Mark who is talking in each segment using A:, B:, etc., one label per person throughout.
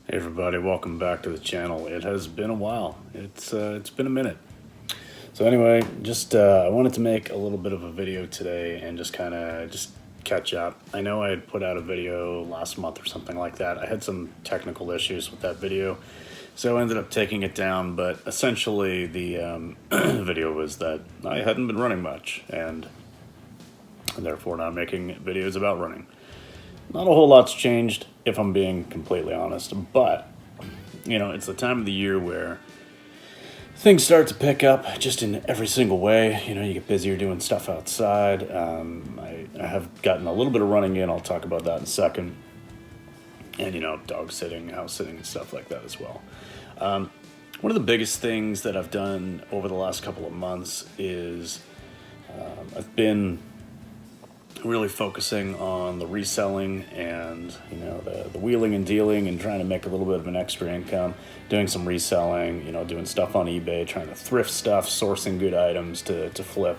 A: Hey everybody, welcome back to the channel. It has been a while. It's been a minute. So anyway, just I wanted to make a little bit of a video today and just kind of catch up. I know I had put out a video last month or something like that. I had some technical issues with that video, so I ended up taking it down. But essentially, the video was that I hadn't been running much, and therefore not making videos about running. Not a whole lot's changed, if I'm being completely honest, but, it's the time of the year where things start to pick up just in every single way. You get busier doing stuff outside. I have gotten a little bit of running in. I'll talk about that in a second. And, dog sitting, house sitting, and stuff like that as well. One of the biggest things that I've done over the last couple of months is I've been really focusing on the reselling and the wheeling and dealing and trying to make a little bit of an extra income, doing some reselling, doing stuff on eBay, trying to thrift stuff, sourcing good items to flip,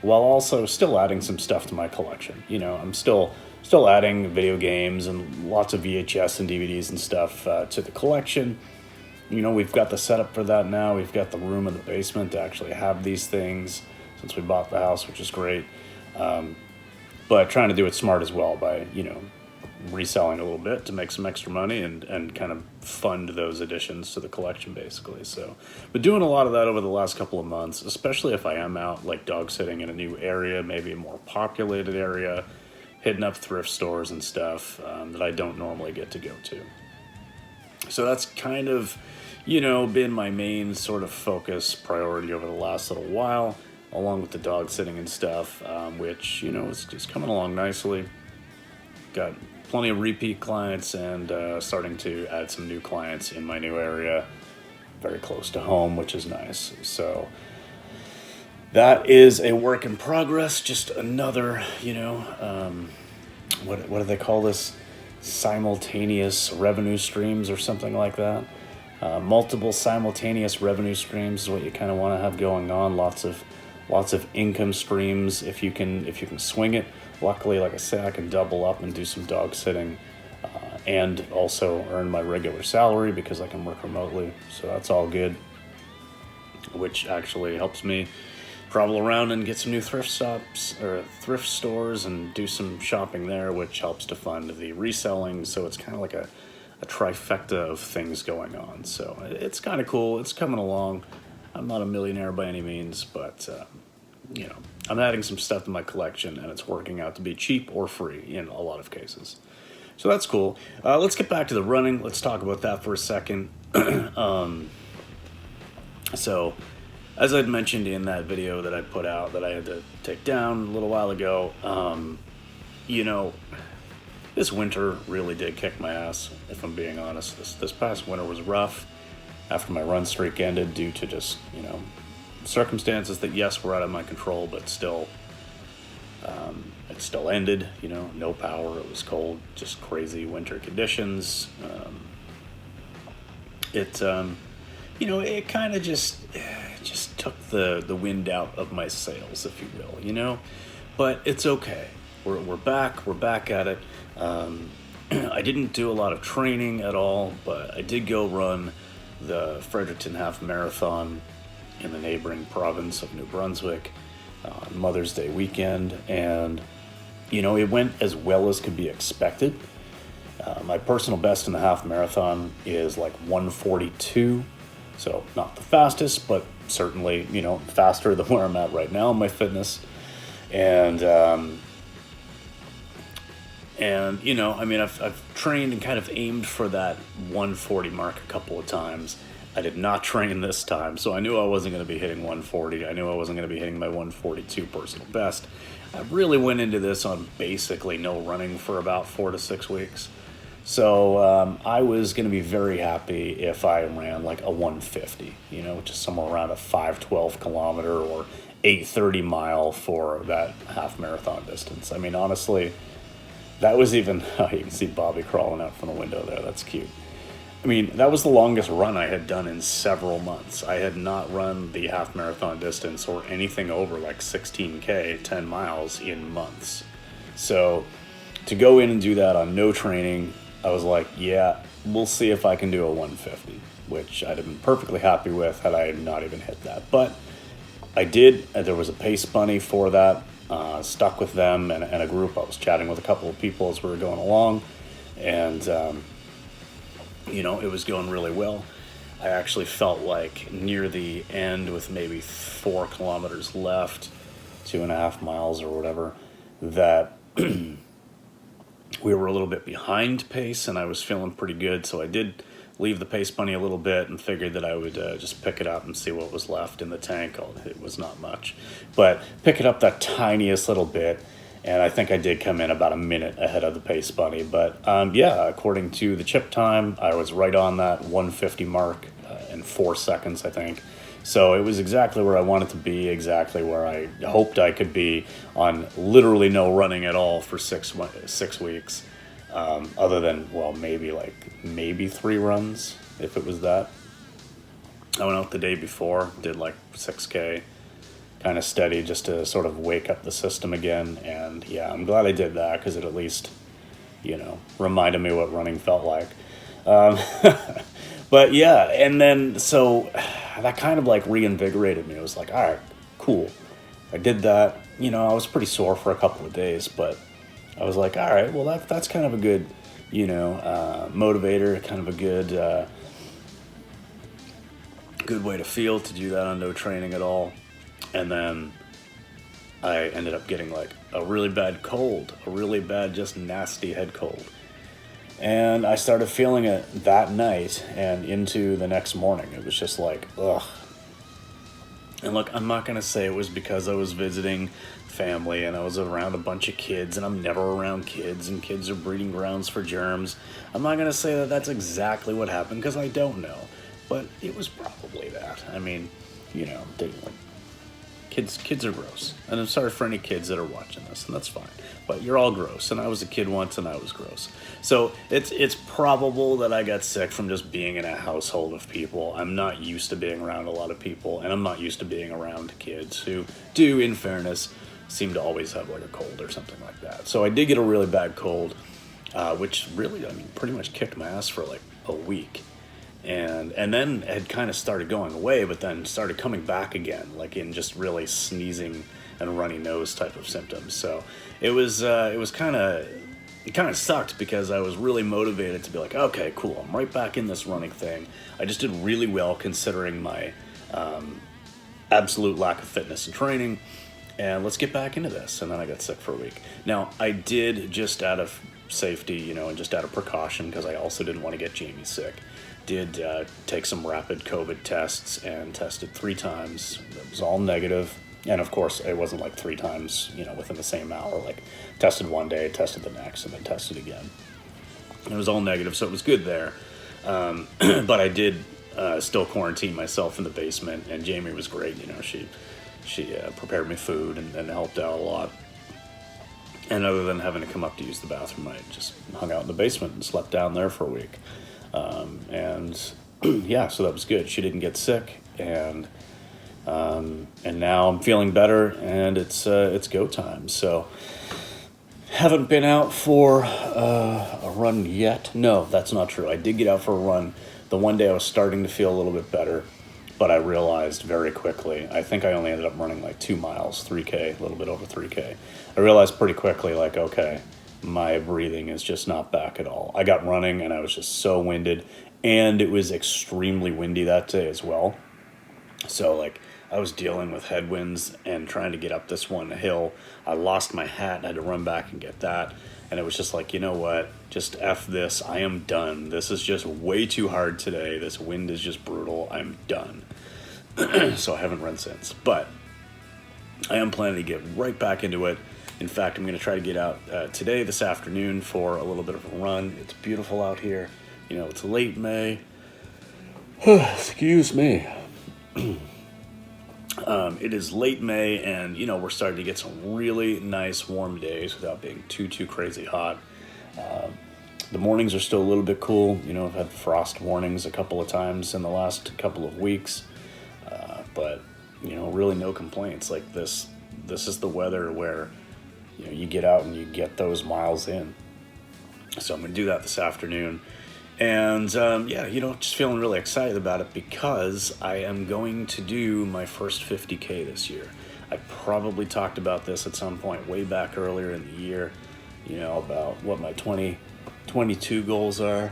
A: while also still adding some stuff to my collection. I'm still adding video games and lots of VHS and DVDs and stuff to the collection. We've got the setup for that now. We've got the room in the basement to actually have these things since we bought the house, which is great. But trying to do it smart as well by, reselling a little bit to make some extra money and kind of fund those additions to the collection, basically. So, but doing a lot of that over the last couple of months, especially if I am out like dog sitting in a new area, maybe a more populated area, hitting up thrift stores and stuff that I don't normally get to go to. So that's kind of, been my main sort of focus priority over the last little while, along with the dog sitting and stuff, which, is just coming along nicely. Got plenty of repeat clients and starting to add some new clients in my new area, very close to home, which is nice. So that is a work in progress, just another, what do they call this? Simultaneous revenue streams or something like that. Multiple simultaneous revenue streams is what you kind of want to have going on. Lots of income streams if you can swing it. Luckily, like I say, I can double up and do some dog sitting and also earn my regular salary because I can work remotely. So that's all good, which actually helps me travel around and get some new thrift shops or thrift stores and do some shopping there, which helps to fund the reselling. So it's kind of like a trifecta of things going on. So it's kind of cool. It's coming along. I'm not a millionaire by any means, but, I'm adding some stuff to my collection, and it's working out to be cheap or free in a lot of cases. So that's cool. Let's get back to the running. Let's talk about that for a second. So, as I'd mentioned in that video that I put out that I had to take down a little while ago, this winter really did kick my ass, if I'm being honest. This past winter was rough after my run streak ended due to just, circumstances that, yes, were out of my control, but still, it still ended, no power, it was cold, just crazy winter conditions. It kind of just took the wind out of my sails, if you will, but it's okay. We're back at it. I didn't do a lot of training at all, but I did go run the Fredericton Half Marathon in the neighboring province of New Brunswick on Mother's Day weekend, and it went as well as could be expected. My personal best in the half marathon is like 1:42, so not the fastest, but certainly faster than where I'm at right now in my fitness. And I've trained and kind of aimed for that 140 mark a couple of times. I did not train this time, so I knew I wasn't going to be hitting 140. I knew I wasn't going to be hitting my 142 personal best. I really went into this on basically no running for about 4 to 6 weeks. So I was going to be very happy if I ran like a 150, which is somewhere around a 512 kilometer or 830 mile for that half marathon distance. I mean, honestly, that was even, you can see Bobby crawling out from the window there. That's cute. I mean, that was the longest run I had done in several months. I had not run the half marathon distance or anything over like 16K, 10 miles in months. So to go in and do that on no training, I was like, yeah, we'll see if I can do a 150, which I'd have been perfectly happy with had I not even hit that. But I did. There was a pace bunny for that. Stuck with them and a group. I was chatting with a couple of people as we were going along, and it was going really well. I actually felt like near the end, with maybe 4 kilometers left, 2.5 miles or whatever, that we were a little bit behind pace, and I was feeling pretty good. So I did leave the pace bunny a little bit and figured that I would just pick it up and see what was left in the tank. It was not much, but pick it up that tiniest little bit, and I think I did come in about a minute ahead of the pace bunny. But according to the chip time, I was right on that 150 mark in 4 seconds, I think. So it was exactly where I wanted to be, exactly where I hoped I could be, on literally no running at all for 6 weeks. Other than, well, maybe 3 runs, if it was that. I went out the day before, did like 6K, kind of steady, just to sort of wake up the system again. And yeah, I'm glad I did that, because it at least, reminded me what running felt like. But yeah, and then, so that kind of like reinvigorated me. It was like, all right, cool. I did that. I was pretty sore for a couple of days, but I was like, all right, well, that's kind of a good, motivator, kind of a good way to feel, to do that on no training at all. And then I ended up getting like a really bad cold, a really bad, just nasty head cold. And I started feeling it that night and into the next morning. It was just like, ugh. And look, I'm not going to say it was because I was visiting family and I was around a bunch of kids, and I'm never around kids, and kids are breeding grounds for germs. I'm not going to say that that's exactly what happened, because I don't know. But it was probably that. I mean, kids are gross. And I'm sorry for any kids that are watching this, and that's fine. But you're all gross, and I was a kid once, and I was gross. So it's probable that I got sick from just being in a household of people. I'm not used to being around a lot of people, and I'm not used to being around kids who do, in fairness, seem to always have like a cold or something like that. So I did get a really bad cold, which really, pretty much kicked my ass for like a week. And then had kind of started going away, but then started coming back again, like in just really sneezing and runny nose type of symptoms. So it kind of sucked, because I was really motivated to be like, okay, cool, I'm right back in this running thing. I just did really well considering my absolute lack of fitness and training, and let's get back into this. And then I got sick for a week. Now, I did, just out of safety, and just out of precaution, because I also didn't want to get Jamie sick, did take some rapid COVID tests and tested 3 times. It was all negative. And of course, it wasn't like 3 times, within the same hour. Like, tested one day, tested the next, and then tested again. And it was all negative, so it was good there. But I did still quarantine myself in the basement, and Jamie was great. She prepared me food and helped out a lot. And other than having to come up to use the bathroom, I just hung out in the basement and slept down there for a week. Yeah, so that was good. She didn't get sick, and now I'm feeling better, and it's go time. So haven't been out for a run yet. No, that's not true. I did get out for a run the one day I was starting to feel a little bit better, but I realized very quickly, I think I only ended up running like 2 miles, 3K, a little bit over 3K. I realized pretty quickly, like, okay, my breathing is just not back at all. I got running, and I was just so winded, and it was extremely windy that day as well. So, like, I was dealing with headwinds and trying to get up this one hill. I lost my hat and had to run back and get that. And it was just like, you know what? Just F this. I am done. This is just way too hard today. This wind is just brutal. I'm done. So I haven't run since. But I am planning to get right back into it. In fact, I'm going to try to get out today, this afternoon, for a little bit of a run. It's beautiful out here. It's late May. Excuse me. It is late May, and we're starting to get some really nice warm days without being too crazy hot. The mornings are still a little bit cool. I've had frost warnings a couple of times in the last couple of weeks, but really no complaints. Like, this is the weather where you get out and you get those miles in. So I'm gonna do that this afternoon, And yeah, just feeling really excited about it because I am going to do my first 50K this year. I probably talked about this at some point way back earlier in the year, about what my 2022 goals are.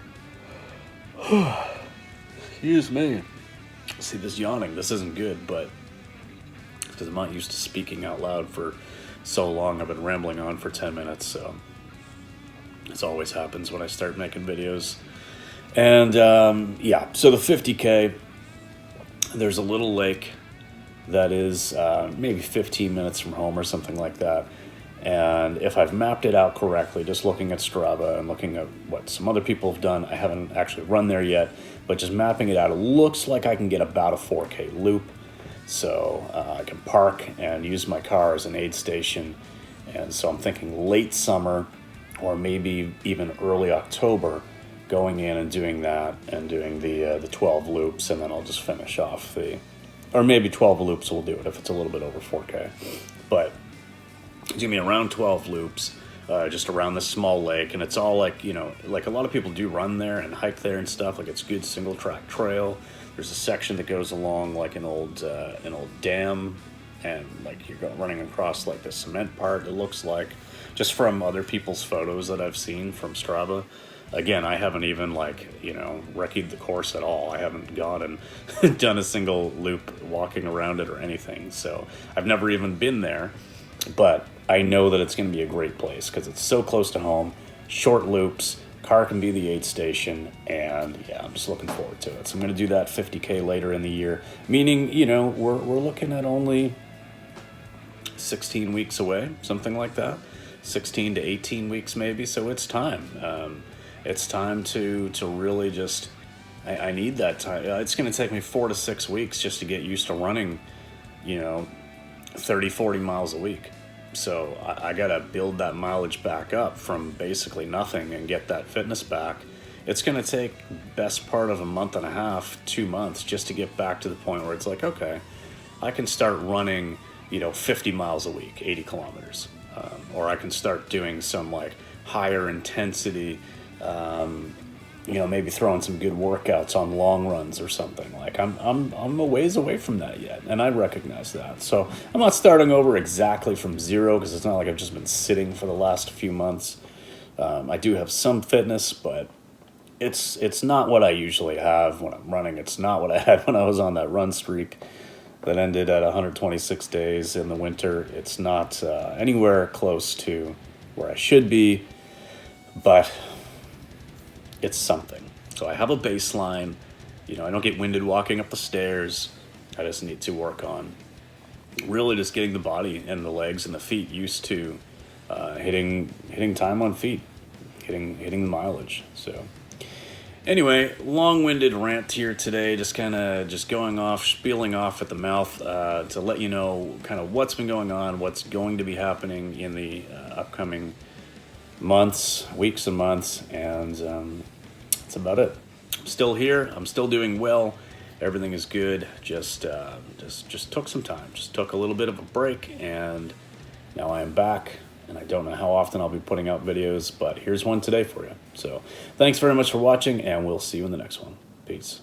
A: Excuse me. See, this yawning, this isn't good, but because I'm not used to speaking out loud for so long, I've been rambling on for 10 minutes, so this always happens when I start making videos. And yeah, so the 50K, there's a little lake that is maybe 15 minutes from home or something like that. And if I've mapped it out correctly, just looking at Strava and looking at what some other people have done, I haven't actually run there yet, but just mapping it out, it looks like I can get about a 4K loop. So I can park and use my car as an aid station. And so I'm thinking late summer or maybe even early October, going in and doing that and doing the 12 loops, and then I'll just finish off or maybe 12 loops will do it if it's a little bit over 4K. But give me around 12 loops, just around this small lake, and it's all like, like a lot of people do run there and hike there and stuff. Like it's good single track trail. There's a section that goes along like an old dam, and like you're running across like the cement part. It looks like, just from other people's photos that I've seen from Strava. Again, I haven't even recce'd the course at all. I haven't gone and done a single loop walking around it or anything. So I've never even been there, but I know that it's going to be a great place because it's so close to home, short loops, car can be the aid station, and yeah, I'm just looking forward to it. So I'm going to do that 50K later in the year, meaning, we're looking at only 16 weeks away, something like that, 16 to 18 weeks maybe. So it's time. It's time to really just, I need that time. It's going to take me 4 to 6 weeks just to get used to running, 30, 40 miles a week. So I got to build that mileage back up from basically nothing and get that fitness back. It's going to take best part of a month and a half, 2 months, just to get back to the point where it's like, okay, I can start running, 50 miles a week, 80 kilometers. Or I can start doing some like higher intensity, maybe throwing some good workouts on long runs or something. Like I'm a ways away from that yet, and I recognize that. So I'm not starting over exactly from zero, because it's not like I've just been sitting for the last few months. I do have some fitness, but it's not what I usually have when I'm running. It's not what I had when I was on that run streak that ended at 126 days in the winter. It's not anywhere close to where I should be, but it's something. So I have a baseline. I don't get winded walking up the stairs. I just need to work on really just getting the body and the legs and the feet used to hitting time on feet, hitting the mileage. So anyway, long-winded rant here today, just going off, spieling off at the mouth to let you know kind of what's been going on, what's going to be happening in the upcoming weeks and months, and that's about it. I'm still here. I'm still doing well. Everything is good. Just took some time. Just took a little bit of a break, and now I am back. And I don't know how often I'll be putting out videos, but here's one today for you. So thanks very much for watching, and we'll see you in the next one. Peace.